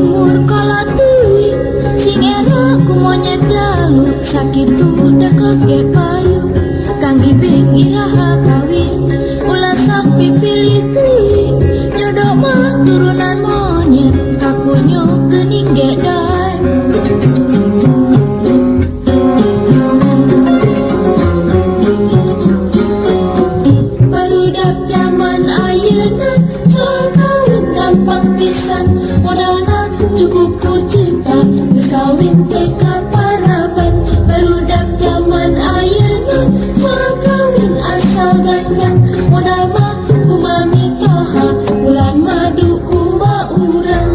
umur kala teuing sing era ku monyet jaluk sakitu deket ge payung Kang Ibing iraha kawin ulah sak pipilih teuing jodoh mah turunan monyet kakunyo geuning ge dae barudak zaman ayeuna soal kawin gampang pisan modalna cukup ku cinta geus kawin teh kaparaban barudak zaman ayeuna soal kawin asal ganjang modal mah ku mami toha bulan madu kumaha urang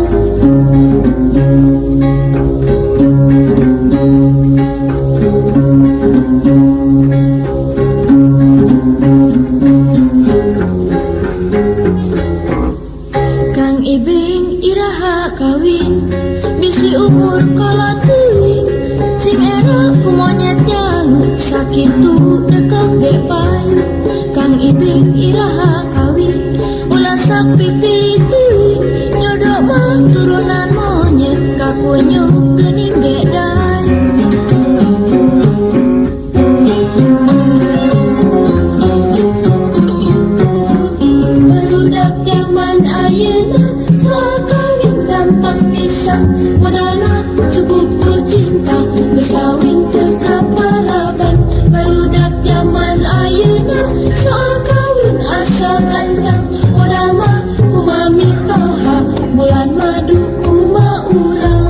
Kang Ibing iraha kawin bisi umur kala teuing sing era ku monyet jaluk sakitu deket ge payung Kang Ibing iraha kawin ulah sak pipilih teuing jodoh mah turunan monyet kakunyo geuning ge dae barudak zaman ayeuna soal kawin gampang pisan modalna cukup ku cinta geus kawin teu kaparaban barudak zaman ayeuna soal kawin asal gancang modal mah ku mami toha bulan madu kumaha urang